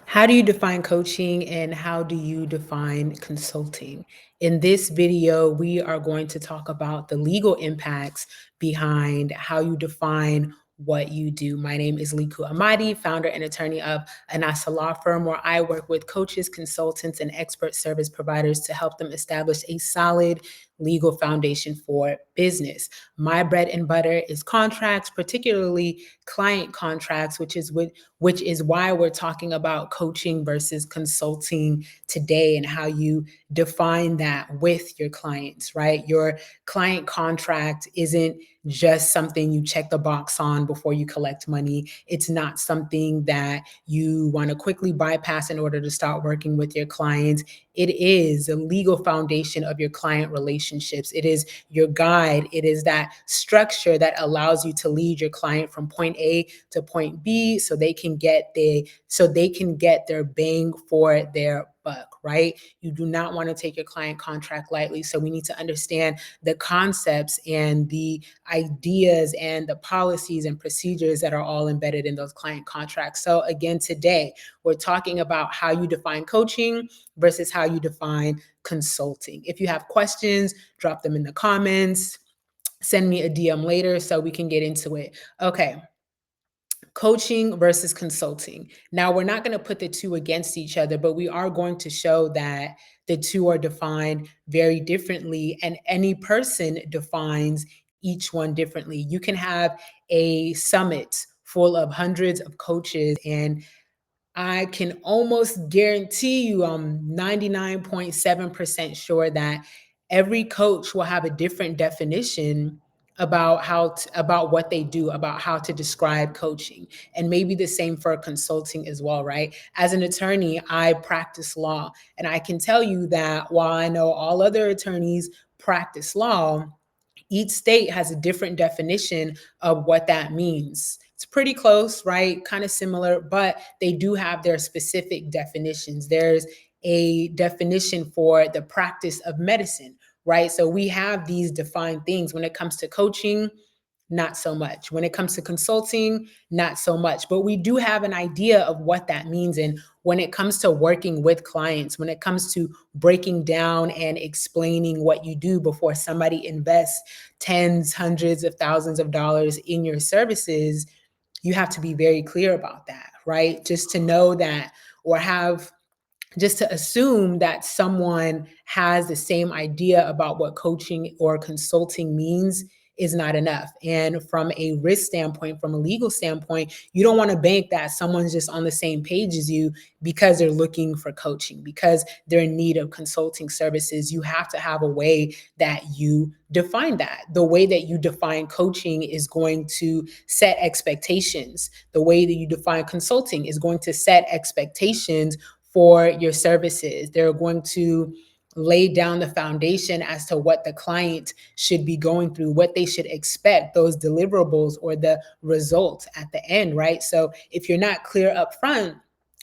How do you define coaching and how do you define consulting? In this video, we are going to talk about the legal impacts behind how you define what you do. My name is Liku Amadi, founder and attorney of Anasa Law Firm, where I work with coaches, consultants, and expert service providers to help them establish a solid legal foundation for business. My bread and butter is contracts, particularly client contracts, which is why we're talking about coaching versus consulting today and how you define that with your clients, right? Your client contract isn't just something you check the box on before you collect money. It's not something that you want to quickly bypass in order to start working with your clients. It is the legal foundation of your client relationships. It is your guide. It is that structure that allows you to lead your client from point A to point B so they can get their bang for their buck, right? You do not want to take your client contract lightly. So we need to understand the concepts and the ideas and the policies and procedures that are all embedded in those client contracts. So again, today we're talking about how you define coaching versus how you define consulting. If you have questions, drop them in the comments, send me a DM later so we can get into it. Okay. Coaching versus consulting. Now, we're not going to put the two against each other, but we are going to show that the two are defined very differently, and any person defines each one differently. You can have a summit full of hundreds of coaches, and I can almost guarantee you, I'm 99.7% sure that every coach will have a different definition about what they do, about how to describe coaching. And maybe the same for consulting as well, right? As an attorney, I practice law, and I can tell you that while I know all other attorneys practice law, each state has a different definition of what that means. It's pretty close, right? Kind of similar, but they do have their specific definitions. There's a definition for the practice of medicine, right? So we have these defined things. When it comes to coaching, not so much. When it comes to consulting, not so much. But we do have an idea of what that means. And when it comes to working with clients, when it comes to breaking down and explaining what you do before somebody invests tens, hundreds of thousands of dollars in your services, you have to be very clear about that, right? Just to know that, or have just to assume that someone has the same idea about what coaching or consulting means is not enough. And from a risk standpoint, from a legal standpoint, you don't want to bank that someone's just on the same page as you because they're looking for coaching, because they're in need of consulting services. You have to have a way that you define that. The way that you define coaching is going to set expectations. The way that you define consulting is going to set expectations for your services. They're going to lay down the foundation as to what the client should be going through, what they should expect, those deliverables or the results at the end, right? So if you're not clear up front,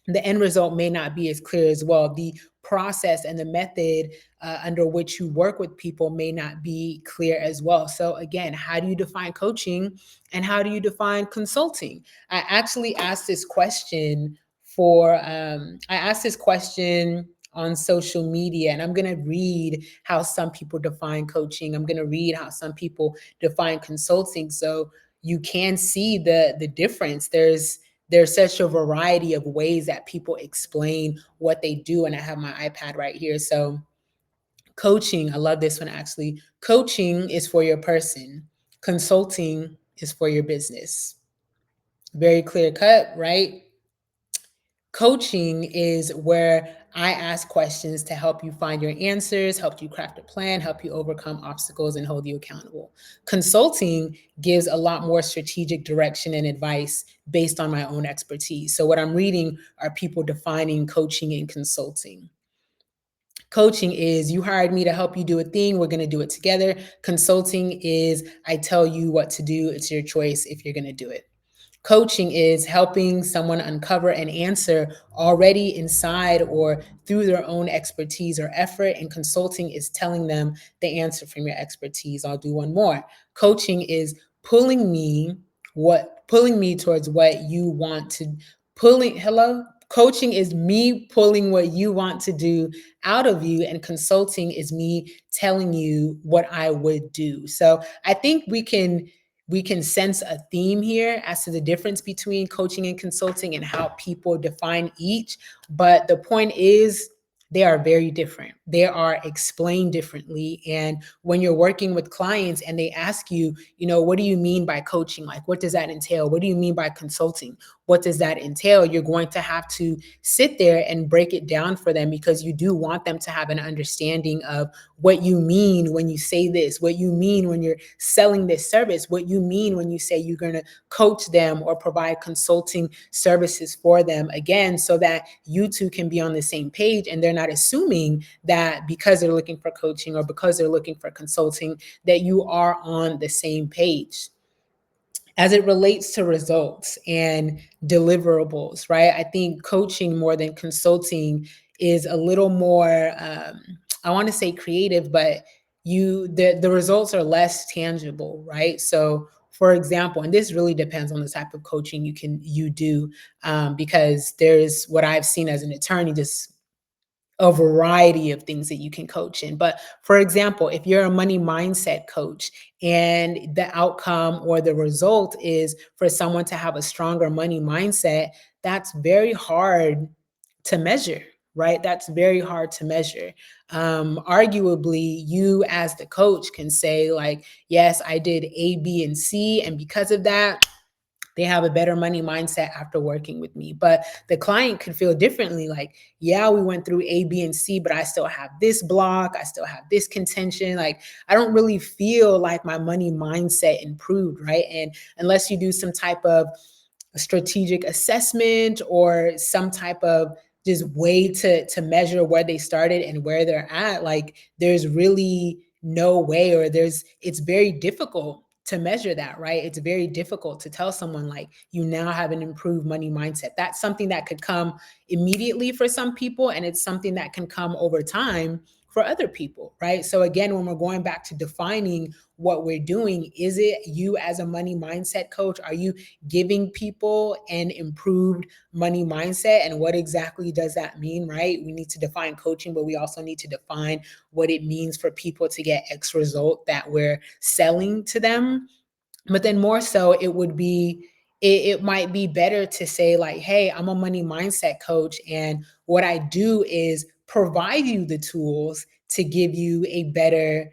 the end result may not be as clear as well. The process and the method under which you work with people may not be clear as well. So again, how do you define coaching and how do you define consulting? I actually asked this question on social media, and I'm going to read how some people define coaching. I'm going to read how some people define consulting, so you can see the difference. There's such a variety of ways that people explain what they do, and I have my iPad right here. So coaching, I love this one actually. Coaching is for your person. Consulting is for your business. Very clear cut, right? Coaching is where I ask questions to help you find your answers, help you craft a plan, help you overcome obstacles, and hold you accountable. Consulting gives a lot more strategic direction and advice based on my own expertise. So, what I'm reading are people defining coaching and consulting. Coaching is you hired me to help you do a thing, we're going to do it together. Consulting is I tell you what to do, it's your choice if you're going to do it. Coaching is helping someone uncover an answer already inside or through their own expertise or effort. And consulting is telling them the answer from your expertise. I'll do one more. Coaching is pulling me towards what you want to pulling hello Coaching is me pulling what you want to do out of you, and consulting is me telling you what I would do. So I think we can sense a theme here as to the difference between coaching and consulting and how people define each. But the point is, they are very different. They are explained differently. And when you're working with clients and they ask you, what do you mean by coaching? Like, what does that entail? What do you mean by consulting? What does that entail? You're going to have to sit there and break it down for them, because you do want them to have an understanding of what you mean when you say this, what you mean when you're selling this service, what you mean when you say you're going to coach them or provide consulting services for them, again, so that you two can be on the same page and they're not assuming that because they're looking for coaching or because they're looking for consulting that you are on the same page. As it relates to results and deliverables, right? I think coaching more than consulting is a little more, I want to say creative, but the results are less tangible, right? So for example, and this really depends on the type of coaching you do, because there's what I've seen as an attorney, just a variety of things that you can coach in. But for example, if you're a money mindset coach and the outcome or the result is for someone to have a stronger money mindset, that's very hard to measure, right? That's very hard to measure. Arguably, you as the coach can say, like, yes, I did A, B, and C, and because of that, they have a better money mindset after working with me. But the client could feel differently, like, yeah, we went through A, B, and C, but I still have this block, I still have this contention. Like, I don't really feel like my money mindset improved, right? And unless you do some type of strategic assessment or some type of just way to measure where they started and where they're at, like, there's really no way, or it's very difficult to measure that, right? It's very difficult to tell someone, like, you now have an improved money mindset. That's something that could come immediately for some people, and it's something that can come over time for other people, right? So again, when we're going back to defining what we're doing, is it you as a money mindset coach? Are you giving people an improved money mindset? And what exactly does that mean, right? We need to define coaching, but we also need to define what it means for people to get X result that we're selling to them. But then more so, it might be better to say, like, hey, I'm a money mindset coach, and what I do is provide you the tools to give you a better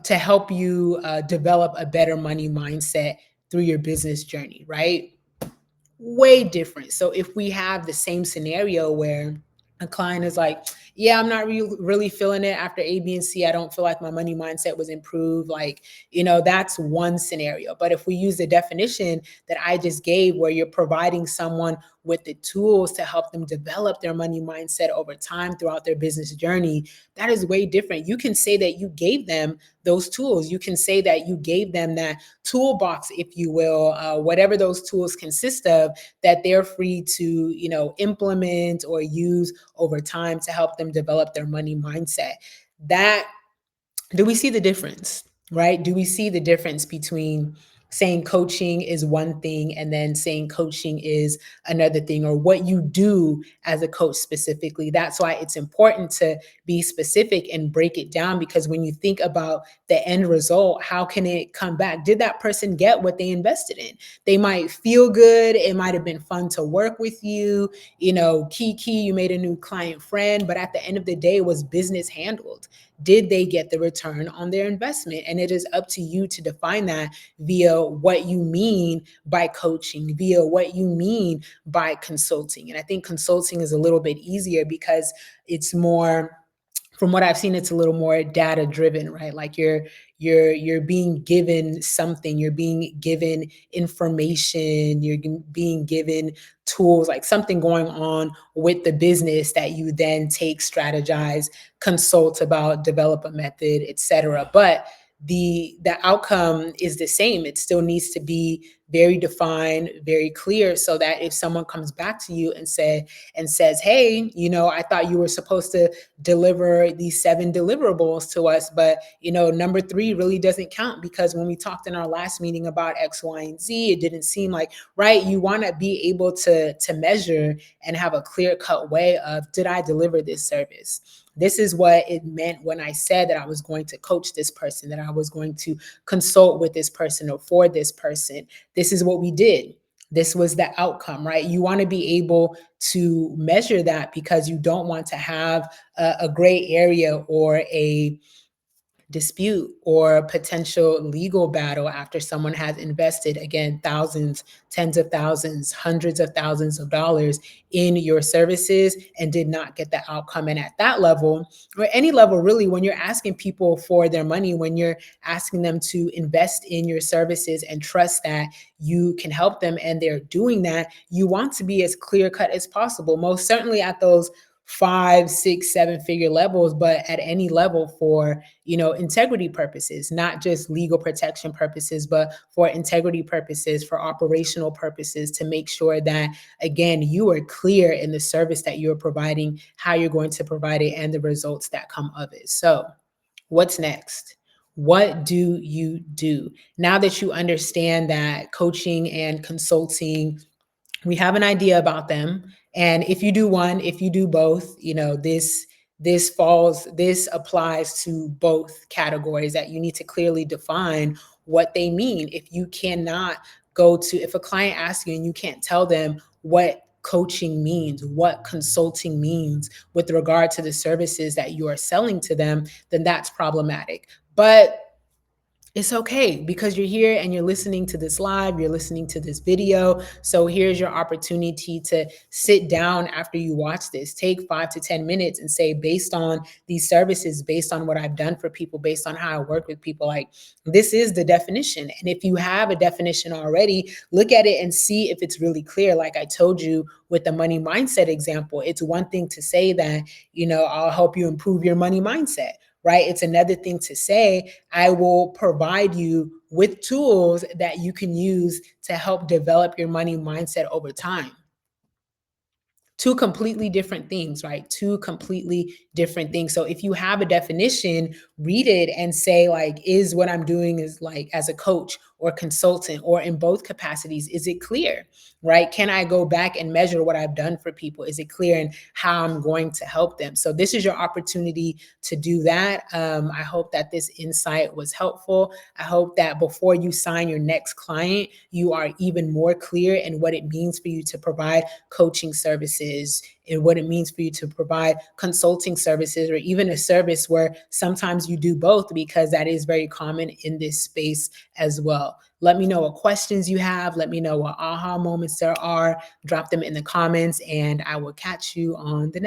to help you develop a better money mindset through your business journey, right? Way different. So if we have the same scenario where a client is like, yeah, I'm not really feeling it after A, B, and C. I don't feel like my money mindset was improved. Like, that's one scenario. But if we use the definition that I just gave, where you're providing someone with the tools to help them develop their money mindset over time throughout their business journey, that is way different. You can say that you gave them those tools. You can say that you gave them that toolbox, if you will, whatever those tools consist of, that they're free to, implement or use over time to help them develop their money mindset. That Do we see the difference, right? Do we see the difference between saying coaching is one thing and then saying coaching is another thing, or what you do as a coach specifically? That's why it's important to be specific and break it down, because when you think about the end result, how can it come back? Did that person get what they invested in? They might feel good. It might have been fun to work with you. Key, you made a new client friend, but at the end of the day, was business handled? Did they get the return on their investment? And it is up to you to define that via what you mean by coaching, via what you mean by consulting. And I think consulting is a little bit easier because it's more, from what I've seen, it's a little more data driven, right? Like you're being given something, you're being given information, you're being given tools, like something going on with the business that you then take, strategize, consult about, develop a method, etc. But the outcome is the same. It still needs to be very defined, very clear, so that if someone comes back to you and says, hey, I thought you were supposed to deliver these 7 deliverables to us, but number 3 really doesn't count because when we talked in our last meeting about X, Y, and Z, it didn't seem like right. You want to be able to measure and have a clear cut way of, did I deliver this service? This is what it meant when I said that I was going to coach this person, that I was going to consult with this person or for this person. This is what we did. This was the outcome, right? You want to be able to measure that because you don't want to have a gray area or a dispute or potential legal battle after someone has invested, again, thousands, tens of thousands, hundreds of thousands of dollars in your services and did not get the outcome. And at that level, or any level really, when you're asking people for their money, when you're asking them to invest in your services and trust that you can help them and they're doing that, you want to be as clear cut as possible, most certainly at those 5, 6, 7-figure levels, but at any level for, integrity purposes, not just legal protection purposes, but for integrity purposes, for operational purposes, to make sure that, again, you are clear in the service that you're providing, how you're going to provide it, and the results that come of it. So what's next? What do you do? Now that you understand that coaching and consulting, we have an idea about them, and if you do one, if you do both, this applies to both categories, that you need to clearly define what they mean. If you cannot if a client asks you and you can't tell them what coaching means, what consulting means with regard to the services that you are selling to them, then that's problematic. But it's okay because you're here and you're listening to this live, you're listening to this video. So here's your opportunity to sit down after you watch this. Take 5 to 10 minutes and say, based on these services, based on what I've done for people, based on how I work with people, like, this is the definition. And if you have a definition already, look at it and see if it's really clear. Like I told you with the money mindset example, it's one thing to say that, I'll help you improve your money mindset, right? It's another thing to say, I will provide you with tools that you can use to help develop your money mindset over time. Two completely different things, right? Two completely different things. So if you have a definition, read it and say, like, is what I'm doing is like as a coach or consultant or in both capacities, is it clear, right? Can I go back and measure what I've done for people? Is it clear in how I'm going to help them? So this is your opportunity to do that. I hope that this insight was helpful. I hope that before you sign your next client, you are even more clear in what it means for you to provide coaching services and what it means for you to provide consulting services, or even a service where sometimes you do both, because that is very common in this space as well. Let me know what questions you have. Let me know what aha moments there are. Drop them in the comments and I will catch you on the next.